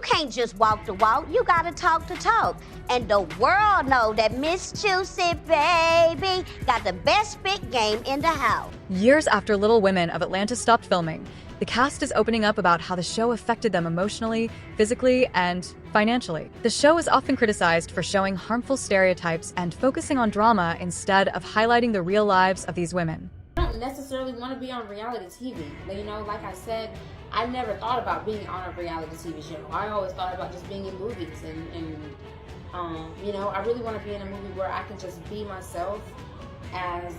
can't just walk the walk, you gotta talk the talk. And the world know that Miss Juicy Baby got the best spit game in the house. Years after Little Women of Atlanta stopped filming, the cast is opening up about how the show affected them emotionally, physically, and financially. The show is often criticized for showing harmful stereotypes and focusing on drama instead of highlighting the real lives of these women. I don't necessarily want to be on reality TV. But, you know, like I said, I never thought about being on a reality TV show. I always thought about just being in movies and you know, I really want to be in a movie where I can just be myself as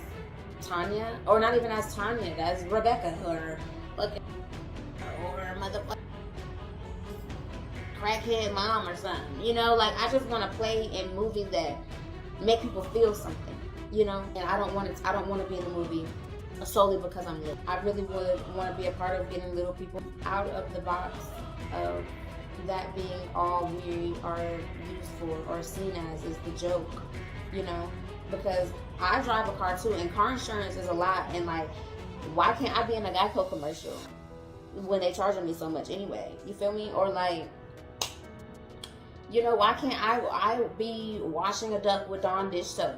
Tanya, or not even as Tanya, as Rebecca, or motherfucker crackhead mom or something. You know, like I just want to play in movies that make people feel something. You know, and I don't want to be in the movie solely because I'm little. I really would want to be a part of getting little people out of the box of that being all we are used for or seen as is the joke, you know, because I drive a car too, and car insurance is a lot, and like, why can't I be in a Geico commercial when they charging me so much anyway? You feel me? Or like, you know, why can't I be washing a duck with Dawn dish soap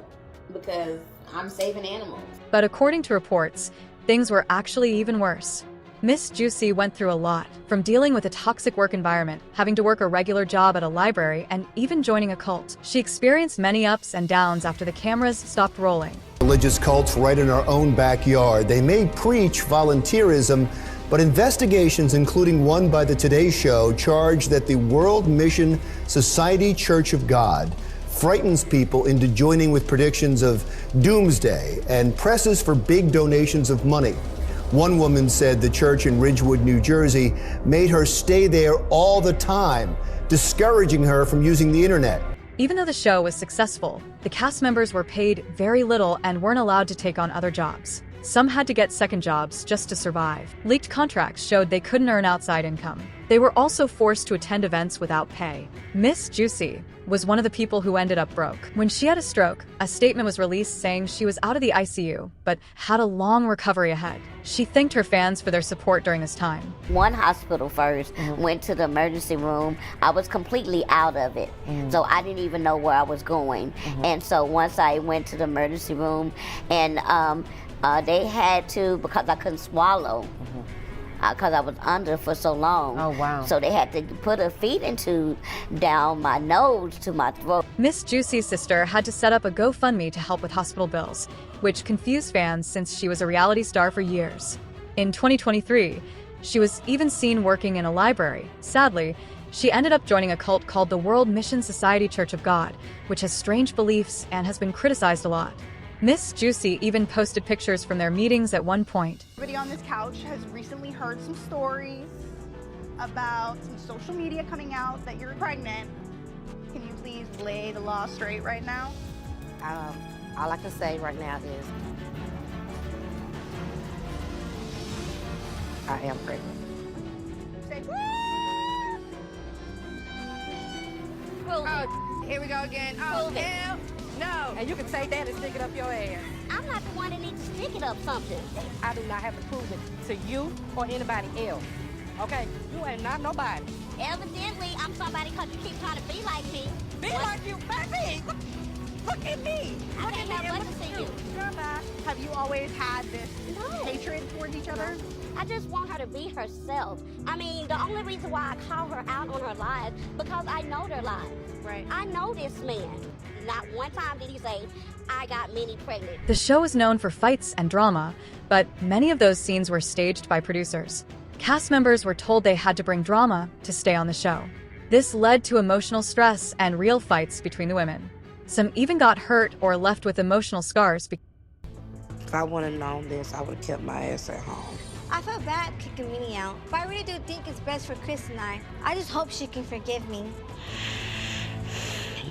because I'm saving animals? But according to reports, things were actually even worse. Miss Juicy went through a lot, from dealing with a toxic work environment, having to work a regular job at a library, and even joining a cult. She experienced many ups and downs after the cameras stopped rolling. Religious cults right in our own backyard. They may preach volunteerism, but investigations, including one by the Today Show, charge that the World Mission Society Church of God frightens people into joining with predictions of doomsday and presses for big donations of money. One woman said the church in Ridgewood, New Jersey, made her stay there all the time, discouraging her from using the internet. Even though the show was successful, the cast members were paid very little and weren't allowed to take on other jobs. Some had to get second jobs just to survive. Leaked contracts showed they couldn't earn outside income. They were also forced to attend events without pay. Miss Juicy was one of the people who ended up broke. When she had a stroke, a statement was released saying she was out of the ICU, but had a long recovery ahead. She thanked her fans for their support during this time. One hospital first, went to the emergency room. I was completely out of it, so I didn't even know where I was going. And so once I went to the emergency room, and they had to, because I couldn't swallow, because I was under for so long. Oh, wow. So they had to put a feeding tube down my nose to my throat. Miss Juicy's sister had to set up a GoFundMe to help with hospital bills, which confused fans since she was a reality star for years. In 2023, she was even seen working in a library. Sadly, she ended up joining a cult called the World Mission Society Church of God, which has strange beliefs and has been criticized a lot. Miss Juicy even posted pictures from their meetings at one point. Everybody on this couch has recently heard some stories about some social media coming out that you're pregnant. Can you please lay the law straight right now? All I can say right now is I am pregnant. Say, Oh, here we go again. Oh, hell no. And you can take that and stick it up your ass. I'm not the one that needs to stick it up something. I do not have to prove it to you or anybody else. Okay? You ain't not nobody. Evidently, I'm somebody because you keep trying to be like me. Be like you, baby. Look at me. I can't help but to see you. girl, bye. Have you always had this hatred towards each other? I just want her to be herself. I mean, the only reason why I call her out on her lies, because I know their lies. Right. I know this man. Not one time did he say, I got Minnie pregnant. The show is known for fights and drama, but many of those scenes were staged by producers. Cast members were told they had to bring drama to stay on the show. This led to emotional stress and real fights between the women. Some even got hurt or left with emotional scars. If I would have known this, I would have kept my ass at home. I felt bad kicking Minnie out, but I really do think it's best for Chris and I. I just hope she can forgive me.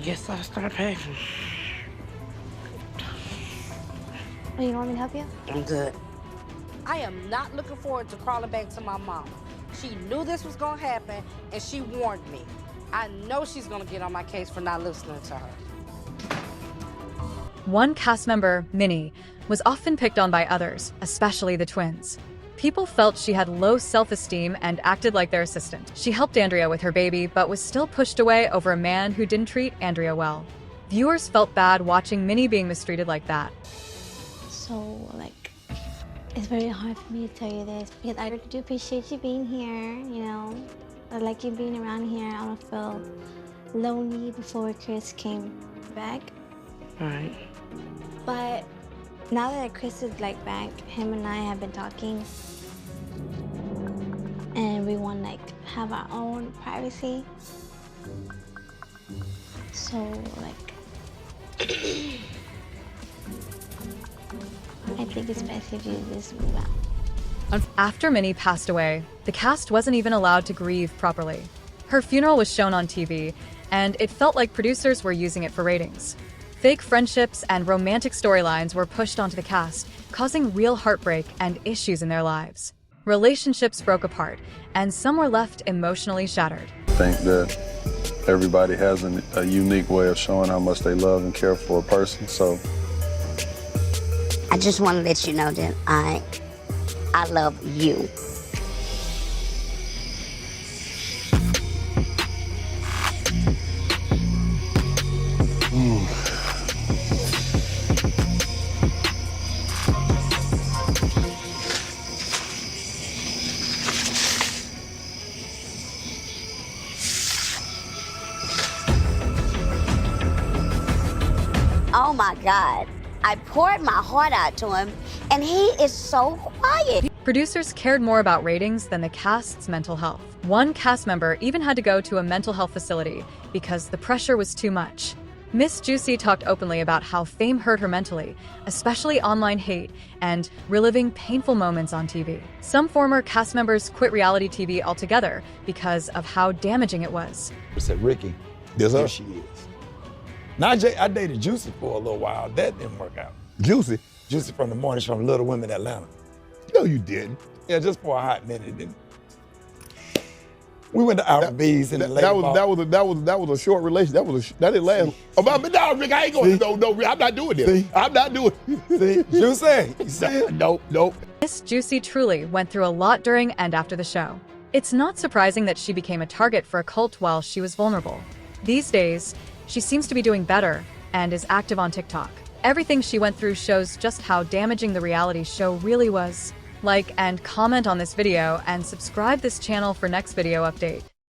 Guess I'll start packing. Oh, you want me to help you? I'm good. I am not looking forward to crawling back to my mom. She knew this was gonna happen, and she warned me. I know she's gonna get on my case for not listening to her. One cast member, Minnie, was often picked on by others, especially the twins. People felt she had low self-esteem and acted like their assistant. She helped Andrea with her baby, but was still pushed away over a man who didn't treat Andrea well. Viewers felt bad watching Minnie being mistreated like that. So, like, it's very hard for me to tell you this because I do appreciate you being here, you know. I like you being around here. I don't feel lonely before Chris came back. All right. But now that Chris is like back, him and I have been talking, and we want to like have our own privacy. So like, I think it's best if you just move out. After Minnie passed away, the cast wasn't even allowed to grieve properly. Her funeral was shown on TV, and it felt like producers were using it for ratings. Fake friendships and romantic storylines were pushed onto the cast, causing real heartbreak and issues in their lives. Relationships broke apart, and some were left emotionally shattered. I think that everybody has a unique way of showing how much they love and care for a person, so. I just want to let you know that I love you. Oh my God. I poured my heart out to him, and he is so quiet. Producers cared more about ratings than the cast's mental health. One cast member even had to go to a mental health facility because the pressure was too much. Miss Juicy talked openly about how fame hurt her mentally, especially online hate and reliving painful moments on TV. Some former cast members quit reality TV altogether because of how damaging it was. I said, Ricky, here she is. Now, I dated Juicy for a little while. That didn't work out. Juicy? Juicy from the mornings from Little Women, Atlanta. No, you didn't. Yeah, just for a hot minute. We went to Applebee's in the late fall. That was a short relation. That didn't last. No, Rick, I ain't going to. No, I'm not doing this. I'm not doing it. See, Juicy. Nope. Miss Juicy truly went through a lot during and after the show. It's not surprising that she became a target for a cult while she was vulnerable. These days, she seems to be doing better and is active on TikTok. Everything she went through shows just how damaging the reality show really was. Like and comment on this video and subscribe this channel for next video update.